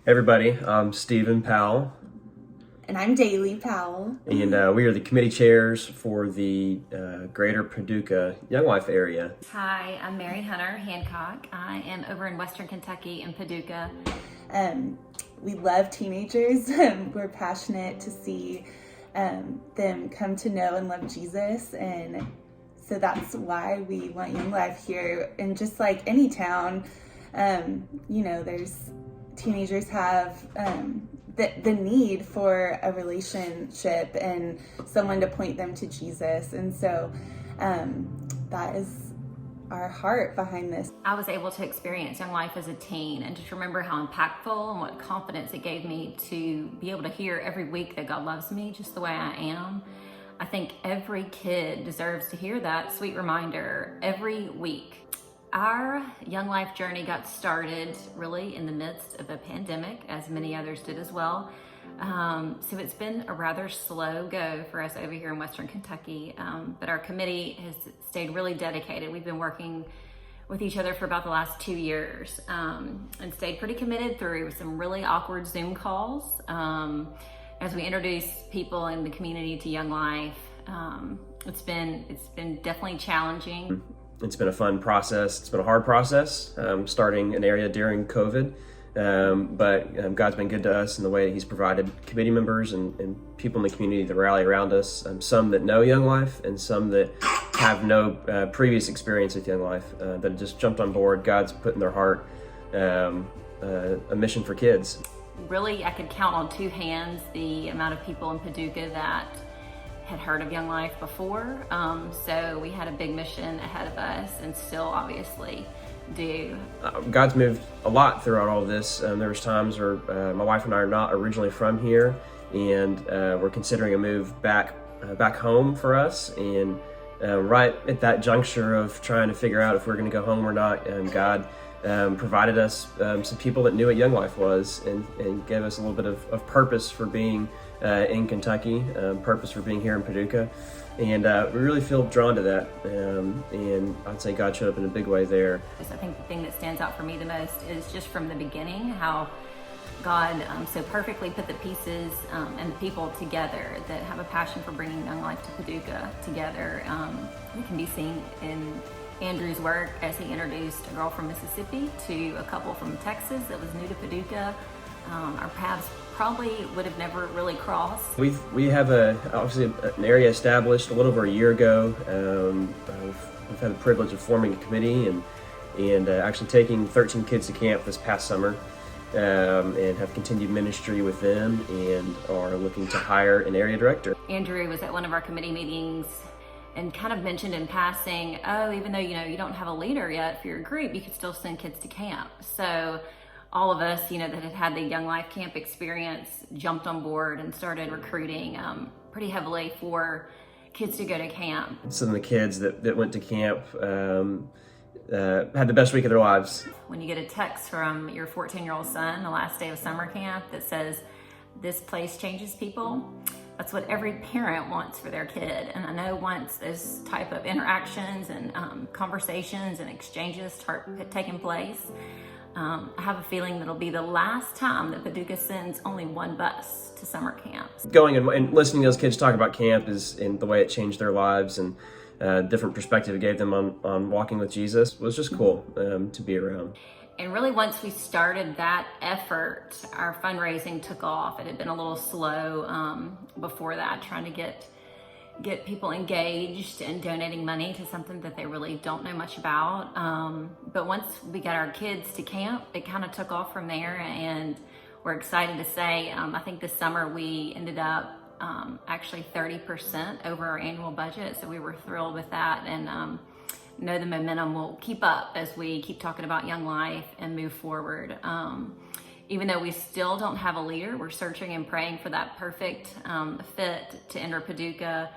Hey everybody, I'm Stephen Powell, And I'm Daily Powell. and we are the committee chairs for the greater Paducah Young Life area. Hi, I'm Mary Hunter Hancock. I am over in Western Kentucky in Paducah. We love teenagers. We're passionate to see them come to know and love Jesus. And so that's why we want Young Life here. And just like any town, there's teenagers have the need for a relationship and someone to point them to Jesus. And so that is our heart behind this. I was able to experience Young Life as a teen and just remember how impactful and what confidence it gave me to be able to hear every week that God loves me just the way I am. I think every kid deserves to hear that sweet reminder every week. Our Young Life journey got started really in the midst of a pandemic, as many others did as well. So it's been a rather slow go for us over here in Western Kentucky, but our committee has stayed really dedicated. We've been working with each other for about the last 2 years and stayed pretty committed through some really awkward Zoom calls as we introduce people in the community to Young Life. It's been definitely challenging. It's been a fun process. It's been a hard process, starting an area during COVID, but God's been good to us in the way He's provided committee members and people in the community to rally around us, some that know Young Life and some that have no previous experience with Young Life, that have just jumped on board. God's put in their heart a mission for kids. Really, I could count on two hands the amount of people in Paducah that had heard of Young Life before. So we had a big mission ahead of us and still obviously do. God's moved a lot throughout all of this. There was times where my wife and I are not originally from here, and we're considering a move back home for us. And right at that juncture of trying to figure out if we're going to go home or not, God provided us some people that knew what Young Life was and gave us a little bit of purpose for being in Kentucky, purpose for being here in Paducah. And we really feel drawn to that. And I'd say God showed up in a big way there. I think the thing that stands out for me the most is just from the beginning, how God so perfectly put the pieces and the people together that have a passion for bringing Young Life to Paducah together. It can be seen in Andrew's work as he introduced a girl from Mississippi to a couple from Texas that was new to Paducah. Our paths probably would have never really crossed. We have obviously an area established a little over a year ago. We've had the privilege of forming a committee and actually taking 13 kids to camp this past summer, and have continued ministry with them and are looking to hire an area director. Andrew was at one of our committee meetings and kind of mentioned in passing, oh, even though you don't have a leader yet for your group, you could still send kids to camp. So all of us, that had had the Young Life camp experience jumped on board and started recruiting pretty heavily for kids to go to camp. Some of the kids that went to camp had the best week of their lives. When you get a text from your 14-year-old son the last day of summer camp that says, "This place changes people," that's what every parent wants for their kid. And I know once those type of interactions and conversations and exchanges start taking place, I have a feeling that'll be the last time that Paducah sends only one bus to summer camps. Going and listening to those kids talk about camp and the way it changed their lives and different perspective it gave them on walking with Jesus was just cool to be around. And really, once we started that effort, our fundraising took off. It had been a little slow before that, trying to get people engaged and donating money to something that they really don't know much about. But once we got our kids to camp, it kind of took off from there. And we're excited to say, I think this summer we ended up actually 30% over our annual budget. So we were thrilled with that, and know the momentum will keep up as we keep talking about Young Life and move forward. Even though we still don't have a leader, we're searching and praying for that perfect fit to enter Paducah.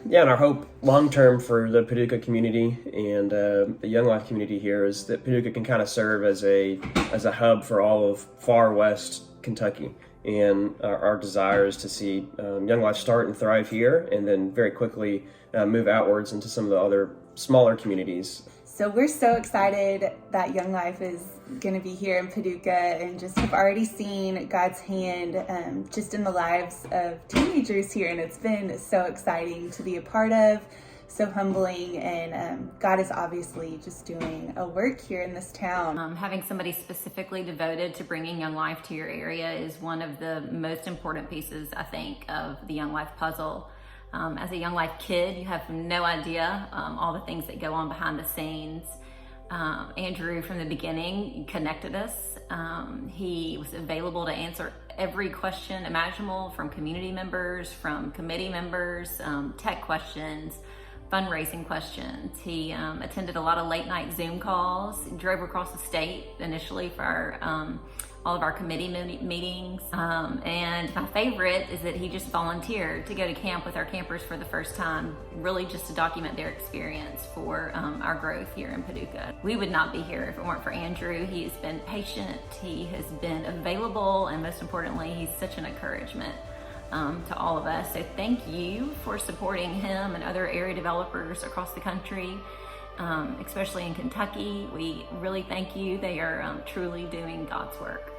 Yeah, and our hope long-term for the Paducah community and the Young Life community here is that Paducah can kind of serve as a hub for all of far west Kentucky. And our desire is to see Young Life start and thrive here and then very quickly move outwards into some of the other smaller communities. So we're so excited that Young Life is going to be here in Paducah, and just have already seen God's hand just in the lives of teenagers here, and it's been so exciting to be a part of, so humbling, and God is obviously just doing a work here in this town. Having somebody specifically devoted to bringing Young Life to your area is one of the most important pieces, I think, of the Young Life puzzle. As a Young Life kid, you have no idea all the things that go on behind the scenes. Andrew, from the beginning, connected us. He was available to answer every question imaginable from community members, from committee members, tech questions, fundraising questions. He attended a lot of late night Zoom calls, drove across the state initially for our all of our committee meetings. And my favorite is that he just volunteered to go to camp with our campers for the first time, really just to document their experience for our growth here in Paducah. We would not be here if it weren't for Andrew. He has been patient, he has been available, and most importantly, he's such an encouragement to all of us. So thank you for supporting him and other area developers across the country. Especially in Kentucky. We really thank you. They are truly doing God's work.